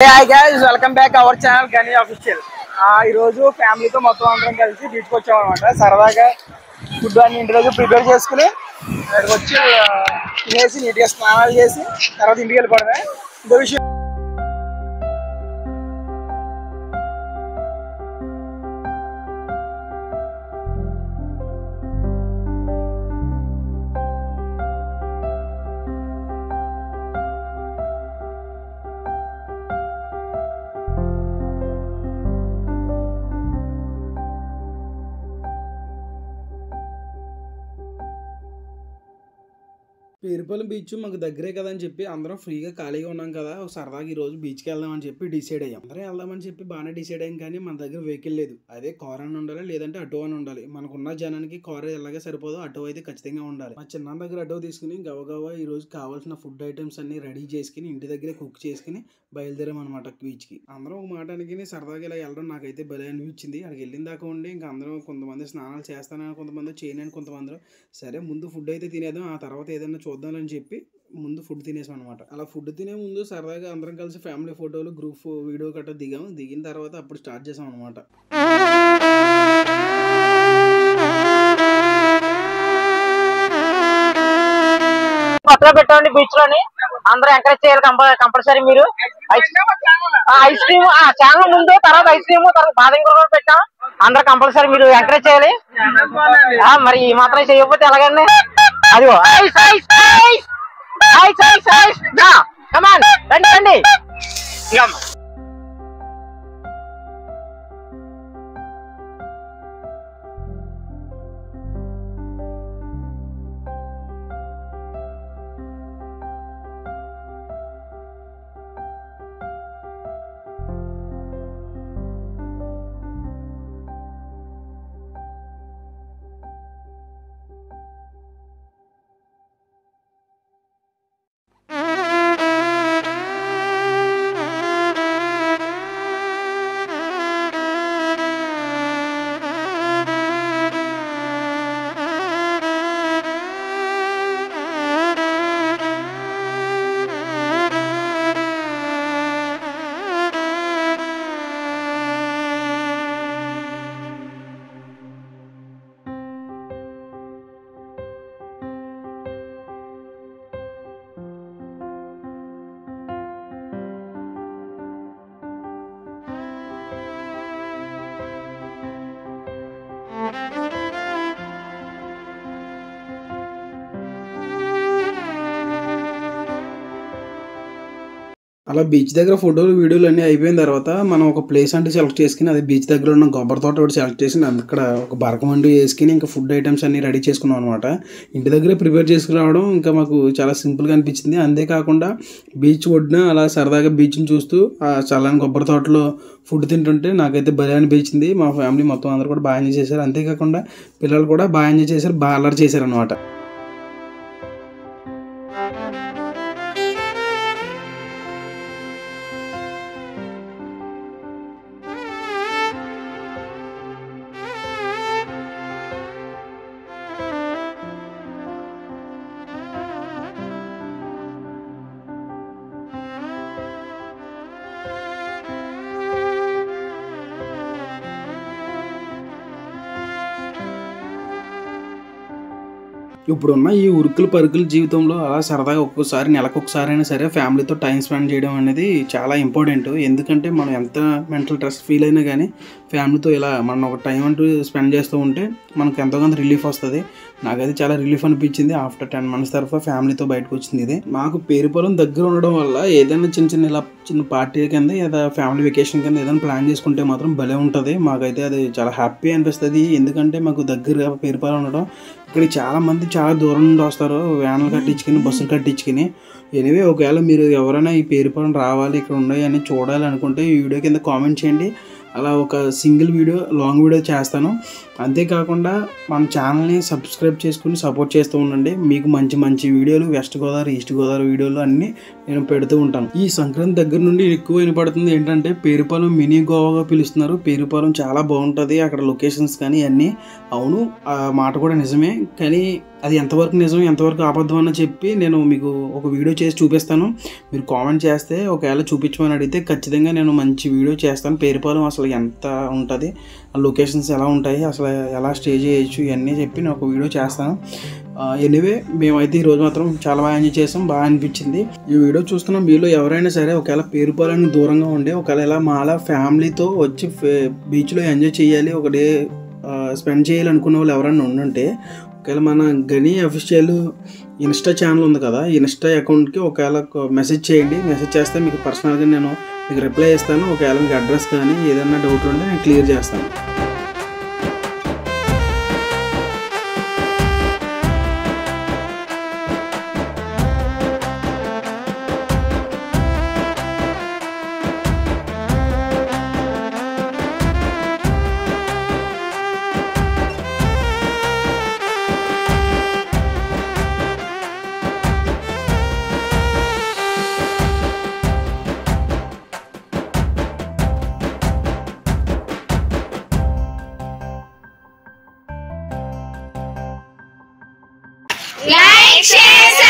Hi guys, welcome back our channel Gani Official. ఈ రోజు ఫ్యామిలీతో మొత్తం అందరం కలిసి బీచ్కి వచ్చాం అన్నమాట. సరదాగా ఫుడ్ అన్ని ఇంటి దగ్గర ప్రిపేర్ చేసుకుని అక్కడికి వచ్చి తినేసి నీట్గా స్నానాలు చేసి తర్వాత ఇంటికి వెళ్ళిపోవడమే. ఇంకో విషయం పేరుపాలెం బీచ్ మాకు దగ్గరే కదా అని చెప్పి అందరం ఫ్రీగా ఖాళీగా ఉన్నాం కదా, సరదాగా ఈ రోజు బీచ్కి వెళ్దామని చెప్పి డిసైడ్ అయ్యాం. అందరం వెళ్దామని చెప్పి బాగానే డిసైడ్ అయ్యాం, కానీ మన దగ్గర వెహికల్ లేదు. అదే కార్ అని ఉండాలి, లేదంటే ఆటో అని ఉండాలి. మనకున్న జనానికి కార్ ఎలాగే సరిపోదు, ఆటో అయితే ఖచ్చితంగా ఉండాలి. మా చిన్న దగ్గర ఆటో తీసుకుని గవగవా ఈ రోజు కావాల్సిన ఫుడ్ ఐటమ్స్ అన్ని రెడీ చేసుకుని ఇంటి దగ్గరే కుక్ చేసుకుని బయలుదేరాం అనమాట బీచ్కి. అందరం ఒక మాట అనుకుని సరదాగా ఇలా వెళ్ళడం నాకైతే భలే అనిపించింది. అక్కడికి వెళ్ళిన దాకా ఉండి ఇంకా అందరం కొంతమంది స్నానాలు చేస్తానని, కొంతమంది చేయనని, కొంతమంది సరే ముందు ఫుడ్ అయితే తినేద్దాం, ఆ తర్వాత ఏదైనా చూద్దామని చెప్పి ముందు ఫుడ్ తినేసాం అనమాట. అలా ఫుడ్ తినే ముందు సరదాగా అందరం కలిసి ఫ్యామిలీ ఫోటోలు గ్రూప్ వీడియో గట్రా దిగిన తర్వాత అప్పుడు స్టార్ట్ చేసాం అనమాట. కొత్తగా పెట్టండి బీచ్ లోని అందరూ ఎంకరేజ్ చేయాలి కంపల్సరీ. మీరు ఐస్ క్రీమ్ ఛానల్ ముందు, తర్వాత ఐస్ క్రీమ్, తర్వాత బాదం కూడా పెట్టాం. అందరూ కంపల్సరీ మీరు ఎంకరేజ్ చేయాలి. మరి ఈ మాత్రం చేయకపోతే ఎలాగండి? అదిగో ice ice ice ice ice ice come on రండి రండి. అలా బీచ్ దగ్గర ఫోటోలు వీడియోలు అన్నీ అయిపోయిన తర్వాత మనం ఒక ప్లేస్ అంటే సెలెక్ట్ చేసుకుని, అది బీచ్ దగ్గర ఉన్న కొబ్బరి తోట ఒకటి సెలెక్ట్ చేసి అక్కడ ఒక బరకమండి వేసుకుని ఇంకా ఫుడ్ ఐటమ్స్ అన్ని రెడీ చేసుకున్నాం అనమాట. ఇంటి దగ్గరే ప్రిపేర్ చేసుకురావడం ఇంకా మాకు చాలా సింపుల్గా అనిపించింది. అంతేకాకుండా బీచ్ ఒడ్డున అలా సరదాగా బీచ్ని చూస్తూ ఆ చల్లని కొబ్బరి తోటలో ఫుడ్ తింటుంటే నాకైతే భలే అనిపించింది. మా ఫ్యామిలీ మొత్తం అందరూ కూడా బాగా ఎంజాయ్ చేశారు. అంతేకాకుండా పిల్లలు కూడా బాగా ఎంజాయ్ చేశారు, బాగా అల్లరి చేశారు అనమాట. ఇప్పుడున్న ఈ ఉరుకులు పరుకుల జీవితంలో అలా సరదాగా ఒక్కోసారి నెలకొకసారి అయినా సరే ఫ్యామిలీతో టైం స్పెండ్ చేయడం అనేది చాలా ఇంపార్టెంట్. ఎందుకంటే మనం ఎంత మెంటల్ స్ట్రెస్ ఫీల్ అయినా కానీ ఫ్యామిలీతో ఇలా మనం ఒక టైం అంటూ స్పెండ్ చేస్తూ ఉంటే మనకు ఎంతో కొంత రిలీఫ్ వస్తుంది. నాకైతే చాలా రిలీఫ్ అనిపించింది. ఆఫ్టర్ 10 months తర్వాత ఫ్యామిలీతో బయటకు వచ్చింది. ఇది మాకు పేరుపాలెం దగ్గర ఉండడం వల్ల ఏదైనా చిన్న పార్టీ కింద లేదా ఫ్యామిలీ వెకేషన్ కింద ఏదైనా ప్లాన్ చేసుకుంటే మాత్రం భలే ఉంటుంది. మాకైతే అది చాలా హ్యాపీ అనిపిస్తుంది. ఎందుకంటే మాకు దగ్గర పేరుపాలెం ఉండడం, ఇక్కడికి చాలా మంది చాలా దూరం నుండి వస్తారు, వ్యాన్లు కట్టించుకుని బస్సులు కట్టించుకుని. ఎనివే ఒకవేళ మీరు ఎవరైనా ఈ పేరుపాలెం రావాలి, ఇక్కడ ఉన్నాయి అని చూడాలి అనుకుంటే ఈ వీడియో కింద కామెంట్ చేయండి. అలా ఒక సింగిల్ వీడియో, లాంగ్ వీడియో చేస్తాను. అంతేకాకుండా మన ఛానల్ని సబ్స్క్రైబ్ చేసుకుని సపోర్ట్ చేస్తూ ఉండండి. మీకు మంచి మంచి వీడియోలు వెస్ట్ గోదావరి, ఈస్ట్ గోదావరి వీడియోలు అన్నీ నేను పెడుతూ ఉంటాను. ఈ సంక్రాంతి దగ్గర నుండి ఎక్కువ వినపడుతుంది ఏంటంటే పేరుపాలెం మినీ గోవాగా పిలుస్తున్నారు. పేరుపాలెం చాలా బాగుంటుంది, అక్కడ లొకేషన్స్ కానీ అన్నీ. అవును, ఆ మాట కూడా నిజమే. కానీ అది ఎంతవరకు నిజం ఎంతవరకు అబద్ధం అని చెప్పి నేను మీకు ఒక వీడియో చేసి చూపిస్తాను. మీరు కామెంట్ చేస్తే ఒకవేళ చూపించమని అడిగితే ఖచ్చితంగా నేను మంచి వీడియో చేస్తాను. పేరుపాలెం అసలు ఎంత ఉంటుంది, లొకేషన్స్ ఎలా ఉంటాయి, అసలు ఎలా స్టే చేయొచ్చు, ఇవన్నీ చెప్పి నేను ఒక వీడియో చేస్తాను. ఎనీవే మేమైతే ఈరోజు మాత్రం చాలా బాగా ఎంజాయ్ చేసాం, బాగా అనిపించింది. ఈ వీడియో చూస్తున్న మీలో ఎవరైనా సరే ఒకవేళ పేరుపాలెంకి దూరంగా ఉండే ఒకవేళ ఇలా మాలా ఫ్యామిలీతో వచ్చి బీచ్లో ఎంజాయ్ చేయాలి, ఒక డే స్పెండ్ చేయాలి అనుకునే వాళ్ళు ఎవరైనా ఉండుంటే ఒకవేళ మన గని అఫీషియల్ ఇన్స్టా ఛానల్ ఉంది కదా, ఇన్స్టా అకౌంట్కి ఒకవేళ మెసేజ్ చేయండి. మెసేజ్ చేస్తే మీకు పర్సనల్గా నేను మీకు రిప్లై ఇస్తాను. ఒకవేళ మీకు అడ్రస్ కానీ ఏదైనా డౌట్ ఉంటే నేను క్లియర్ చేస్తాను. Like, share,